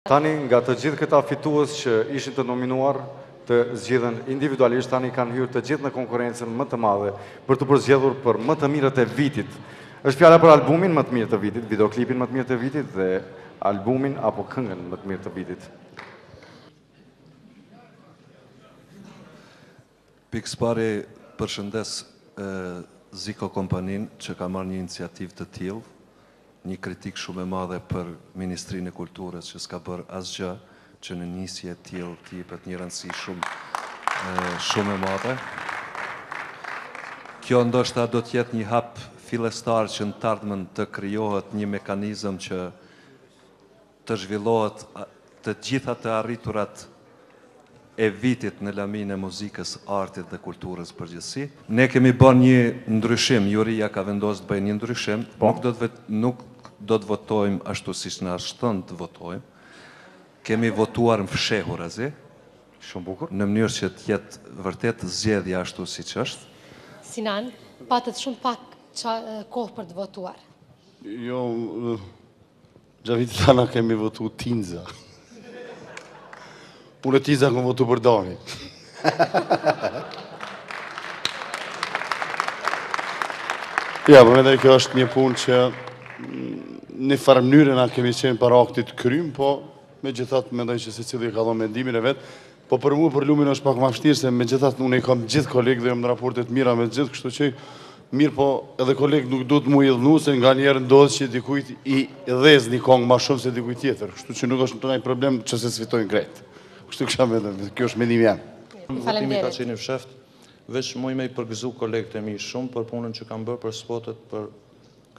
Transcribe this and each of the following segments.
Tani nga të gjithë këta fitues që ishin të nominuar të zgjedhen individualisht, tani kanë hyrë të gjithë në konkurencën më të madhe për të përzgjedhur për më të mirët e vitit. Është fjala për albumin më të mirë të vitit, videoklipin më të mirë të vitit dhe albumin apo këngën më të mirë të vitit. Pikës pari përshëndes Ziko Kompanin që ka marrë një iniciativë të tillë, një kritik shumë e madhe për Ministrinë e Kulturës që s'ka bërë asgjë që në nisje tillë t'i jepet një rëndësi shumë e madhe. Kjo ndoshta do t'jetë një hap fillestar që në të ardhmen të krijohet një mekanizëm që të zhvillohet të gjitha të arriturat e vitit në laminë e muzikës, artit dhe kulturës përgjithësi. Ne kemi bërë një ndryshim, juria ka vendosur të bëjë një ndryshim, nuk do të votojmë ashtu siç na shton të votojmë. Kemi votuar në fshehur azi, shumë bukur, në mënyrë që të jetë vërtet zgjedhja ashtu siç është. Sinan, patët shumë pak kohë për të votuar. Jo, Xhavit Tana kemi votu Tinza. Unë e Tinza kom votu për Dani. Ja, për me dhe kjo është një punë që në farë mënyrë na kemi qenë para aktit krym, po me gjithat me dojnë që se cili ka dhonë mendimin e vetë, po për mu për lumin është pak ma vështirë, se me gjithat unë i kam gjithë kolegë dhe jam në raportet mira me gjithë, kështu që mirë, po edhe kolegë nuk du të mu i dhnu, se nga njerë ndodhë që dikujt i dhez një kongë ma shumë se dikujt tjetër, kështu që nuk është në të najë problem që se sfitojnë krejtë. Kështu kësha me dhe, kjo është mendim jam. Votimi ka qenë i fsheft, veç muj me i përgëzu kolegët e mi shumë për punën që kam bërë për spotet, për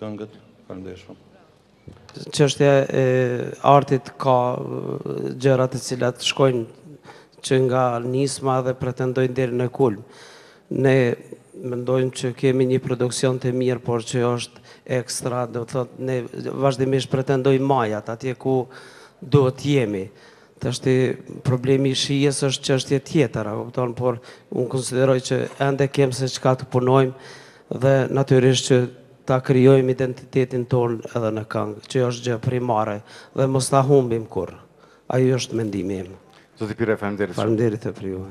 këngët, faleminderit shumë. Çështja e artit ka gjërat e cilat shkojnë që nga nisma dhe pretendojnë deri në kulm. Ne mendojmë që kemi një produksion të mirë, por që është ekstra, do të thotë ne vazhdimisht pretendojmë majat atje ku duhet jemi. Tashti problemi i shijes është çështje tjetër, por unë konsideroj që ende kem se çka të punojmë dhe natyrisht që ta krijojmë identitetin tonë edhe në këngë, që është gjë primare dhe mos ta humbim kurrë. Ai është mendimi im. Zoti Pire, faleminderit. Faleminderit e për ju.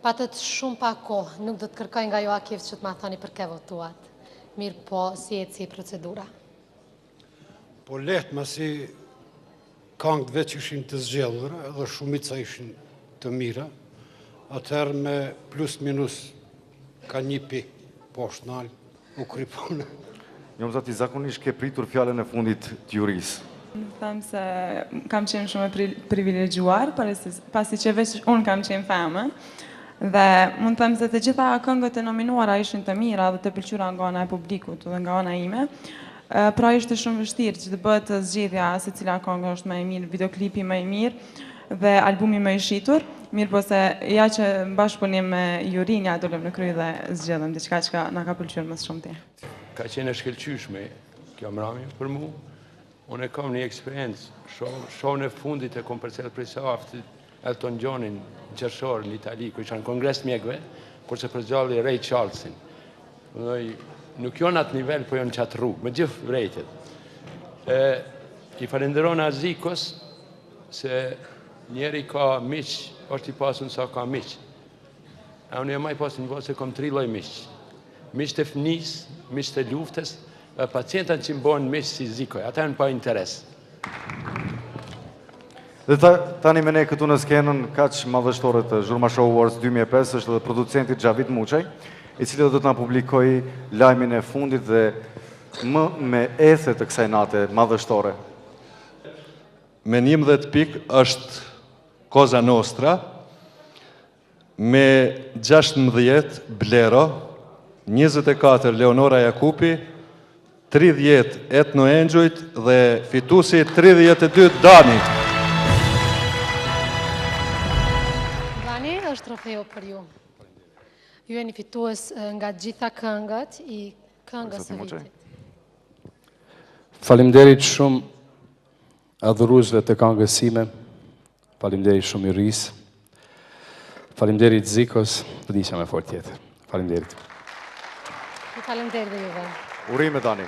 Patët shumë pak kohë, nuk do të kërkoj nga ju Akif që të ma thoni për ke votuat. Mirë po, si jetë si procedura? Po lehtë, masi këngët veç ishin të zgjedhur, edhe shumica ishin të mira, atëherë me plus minus ka një pikë poshtë nalë, u krypone. Jo, zoti, zakonisht ke pritur fjalën e fundit të jurisë. Them se kam qenë shumë e privilegjuar, pasi që veç unë kam qenë femën, dhe mund të them se të gjitha këngët e nominuara ishin të mira dhe të pëlqyera nga ana e publikut dhe nga ana ime. Pra ishte shumë vështirë që të bëhet zgjedhja se cila këngë është më e mirë, videoklipi më i mirë dhe albumi më i shitur. Mirë po se ja që në bashkëpunim me jurinja dolëm në kry dhe zgjedhëm diçka që na ka pëlqyer më shumë ti. Ka qenë e shkëlqyshme kjo mramje për mu. Unë e kam një eksperiencë, shohën e fundit e komercial për saftë Elton Johnin në qershor në Itali, ku isha në kongres mjekve, por që përzgjalli Ray Charlesin. Nuk jo në atë nivel, po jo në qatë rrugë, me gjithë vrejtet. I falenderon Azikos, se njeri ka miqë, është i pasun sa ka miqë. A unë e maj pasun një se kom 3 lloj miqë. Miqë të fënis, miqë të luftës, dhe pacientat që më bojnë miqë si Zikoj, ata në pa interes. Dhe tani me ne këtu në skenën kaq madhështore të Zhurma Show Awards 2005 është dhe producenti Xhavit Muçaj, i cili do të na publikoj lajmin e fundit dhe më me ethe të kësaj nate madhështore. Me 11 pikë është Cosa Nostra, me 16 Blero, 24 Leonora Jakupi, 30 Etno Engjujt dhe fituesi 32 Dani. Dani, është trofeu për ju. Ju e një fitues nga gjitha këngët i këngës së vitit. Faleminderit shumë adhuruesve të këngës sime. Faleminderit shumë Iris. Faleminderit Zikos, të disha me fort tjetër. Faleminderit. Faleminderit dhe juve. Urime Dani.